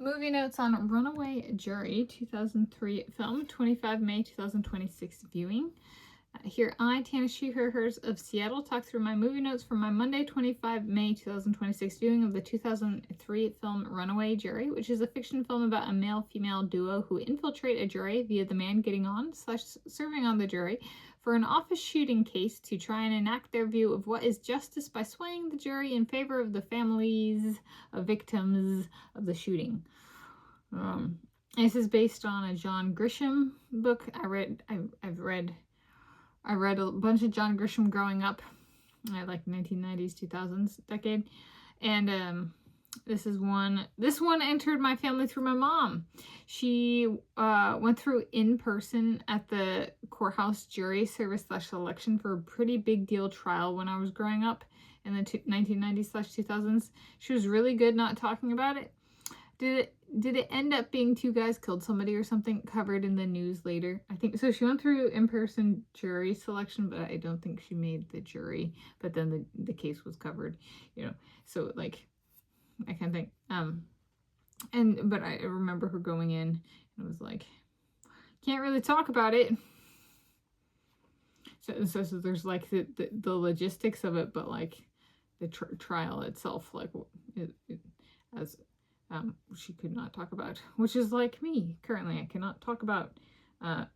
Movie notes on Runaway Jury, 2003 film, 25 May 2026 viewing. Here I, Tanis, she, her, hers of Seattle, talk through my movie notes from my Monday, 25 May 2026 viewing of the 2003 film Runaway Jury, which is a fiction film about a male-female duo who infiltrate a jury via the man getting on / serving on the jury for an office shooting case to try and enact their view of what is justice by swaying the jury in favor of the families of victims of the shooting. This is based on a John Grisham book. I read a bunch of John Grisham growing up. I like 1990s, 2000s decade. And this one entered my family through my mom. She went through in person at the courthouse jury service / election for a pretty big deal trial when I was growing up in the 1990s / 2000s. She was really good not talking about it. Did it end up being two guys killed somebody or something covered in the news later? I think so. She went through in-person jury selection, but I don't think she made the jury. But then the case was covered, So like, I can't think. But I remember her going in and was like, can't really talk about it. So there's like the logistics of it, but like the trial itself, like she could not talk about, which is like me currently. I cannot talk about not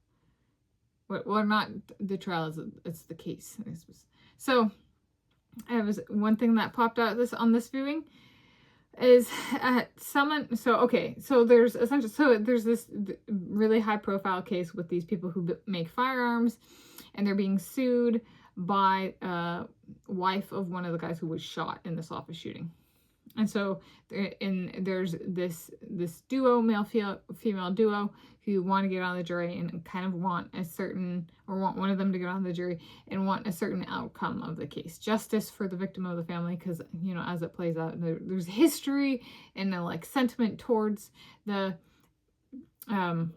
the trial, it's the case. So I was one thing that popped out on this viewing is there's this really high profile case with these people who make firearms, and they're being sued by wife of one of the guys who was shot in this office shooting. And so there's this duo, male-female duo, who want to get on the jury and kind of want one of them to get on the jury and want a certain outcome of the case. Justice for the victim of the family, because, as it plays out, there's history and like sentiment towards the gun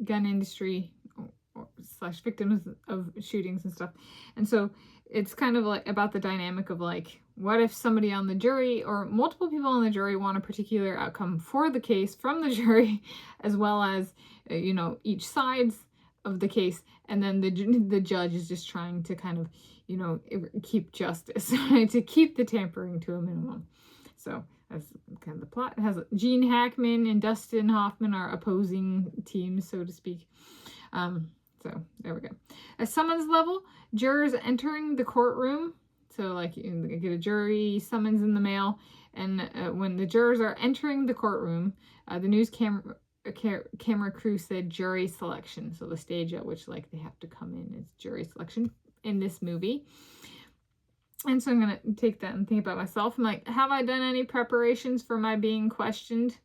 industry / victims of shootings and stuff. And so it's kind of like about the dynamic of like, what if somebody on the jury or multiple people on the jury want a particular outcome for the case from the jury, as well as, each sides of the case. And then the judge is just trying to kind of, keep justice, to keep the tampering to a minimum. So that's kind of the plot. It has Gene Hackman and Dustin Hoffman are opposing teams, so to speak. So there we go. At summons level, jurors entering the courtroom. So like you get a jury summons in the mail, and when the jurors are entering the courtroom, the news camera crew said jury selection. So the stage at which like they have to come in is jury selection in this movie. And so I'm going to take that and think about myself. I'm like, have I done any preparations for my being questioned?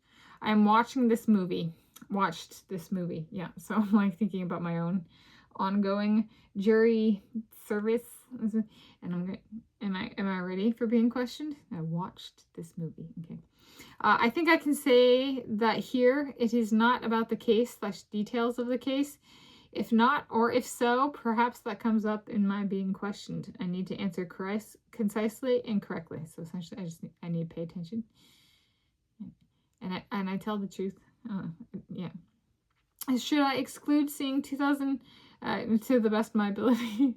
I'm watching this movie. Watched this movie. Yeah. So I'm like thinking about my own ongoing jury service. And I'm going, am I ready for being questioned? I watched this movie. Okay. I think I can say that here it is not about the case / details of the case. If not, or if so, perhaps that comes up in my being questioned. I need to answer concisely and correctly. So essentially, I need to pay attention, and I tell the truth. Yeah. Should I exclude seeing 2000 to the best of my ability?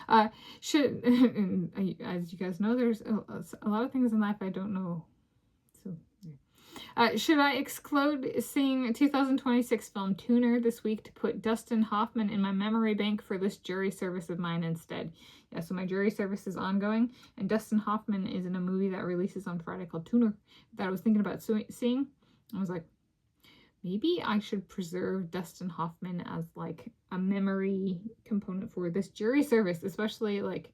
As you guys know, there's a lot of things in life I don't know. So, yeah. Should I exclude seeing 2026 film Tuner this week to put Dustin Hoffman in my memory bank for this jury service of mine instead? Yeah, so my jury service is ongoing, and Dustin Hoffman is in a movie that releases on Friday called Tuner that I was thinking about seeing. I was like, maybe I should preserve Dustin Hoffman as like a memory component for this jury service, especially like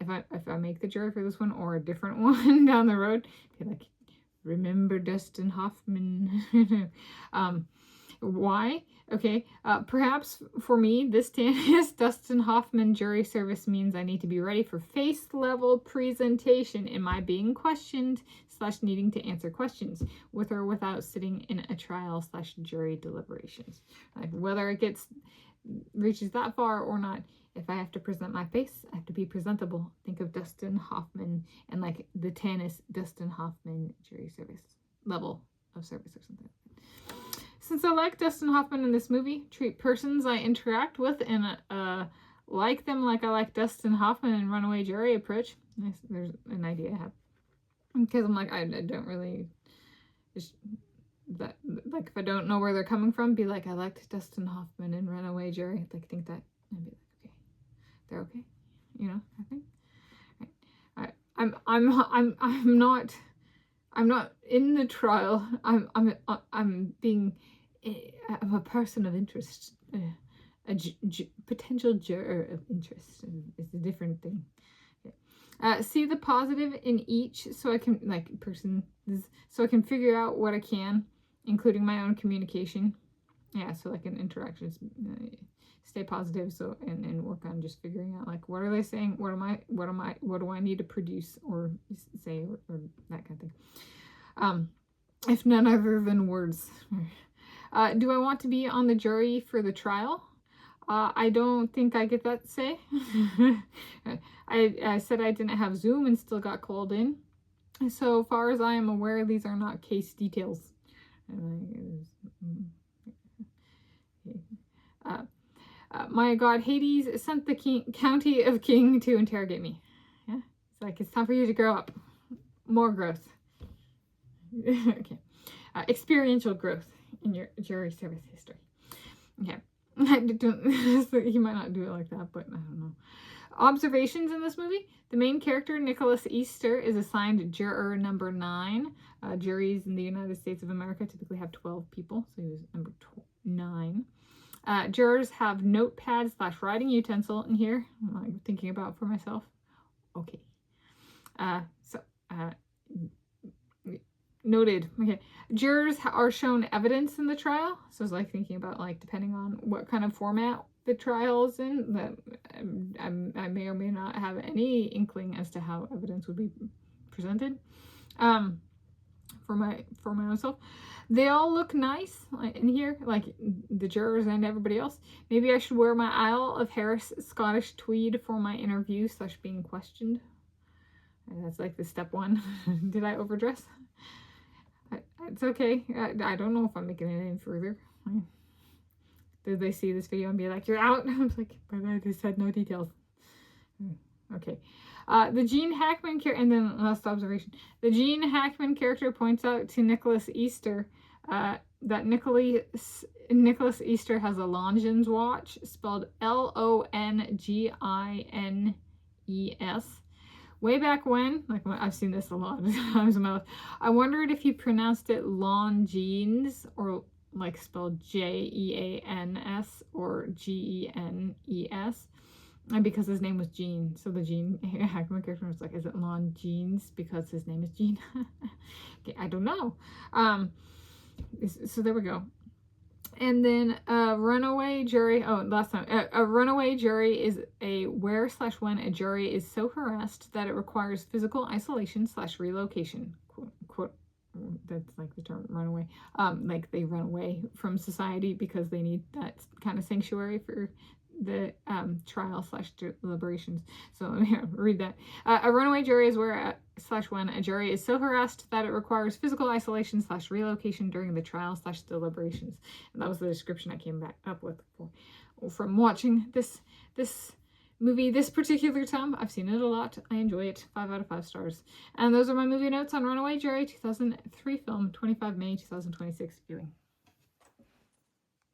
if I make the jury for this one or a different one down the road. Be like, remember Dustin Hoffman. Why? Okay, perhaps for me, this Dustin Hoffman jury service means I need to be ready for face-level presentation in my being questioned / needing to answer questions, with or without sitting in a trial / jury deliberations. Like whether it reaches that far or not, if I have to present my face, I have to be presentable. Think of Dustin Hoffman and like the Tanis Dustin Hoffman jury service. level of service or something. Since I like Dustin Hoffman in this movie, treat persons I interact with and like them like I like Dustin Hoffman in Runaway Jury approach. Nice. There's an idea I have. Because I'm like, I don't really, just, that, like, if I don't know where they're coming from, be like, I liked Dustin Hoffman in Runaway Jury. Like, think that, and be like, okay, they're okay, you know, I think. Right. I'm not in the trial. I'm a person of interest. Potential juror of interest is a different thing. Okay. See the positive in each, so I can so I can figure out what I can, including my own communication. Yeah, so like in interactions, stay positive. So and work on just figuring out like what are they saying, what do I need to produce or say or that kind of thing. If none other than words. Do I want to be on the jury for the trial? I don't think I get that say. I said I didn't have Zoom and still got called in. So far as I am aware, these are not case details. My God, Hades sent the county of King to interrogate me. Yeah, it's like, it's time for you to grow up. More growth. Okay. Experiential growth in your jury service history. Okay. He might not do it like that, but I don't know. Observations in this movie. The main character, Nicholas Easter, is assigned juror number 9. Juries in the United States of America typically have 12 people, so he was number 9. Jurors have notepads / writing utensil in here. I'm thinking about for myself. Okay. Noted. Okay. Jurors are shown evidence in the trial. So it's like thinking about like depending on what kind of format the trial is in, that I may or may not have any inkling as to how evidence would be presented. For my own self. They all look nice in here, like the jurors and everybody else. Maybe I should wear my Isle of Harris Scottish tweed for my interview / being questioned. And that's like the step 1. Did I overdress? It's okay. I don't know if I'm making it any further. Did they see this video and be like, you're out? I was like, but I just had no details. Okay. The Gene Hackman character, and then last observation. The Gene Hackman character points out to Nicholas Easter that Nicholas Easter has a Longines watch, spelled Longines. Way back when, like I've seen this a lot of times in my life, I wondered if he pronounced it Longines or like spelled Jeans or Genes, and because his name was Gene, so the Gene Hackman character was like, is it Longines because his name is Gene? Okay, I don't know. So there we go. And then Runaway Jury. Oh, last time. A Runaway Jury is a where / when a jury is so harassed that it requires physical isolation / relocation. Quote, that's like the term runaway. Like they run away from society because they need that kind of sanctuary for the trial / deliberations. So here, read that. A runaway jury is where / when a jury is so harassed that it requires physical isolation / relocation during the trial / deliberations. And that was the description I came back up with from watching this movie this particular time. I've seen it a lot. I enjoy it. 5 out of 5 stars. And those are my movie notes on Runaway Jury, 2003 film, 25 May 2026 viewing.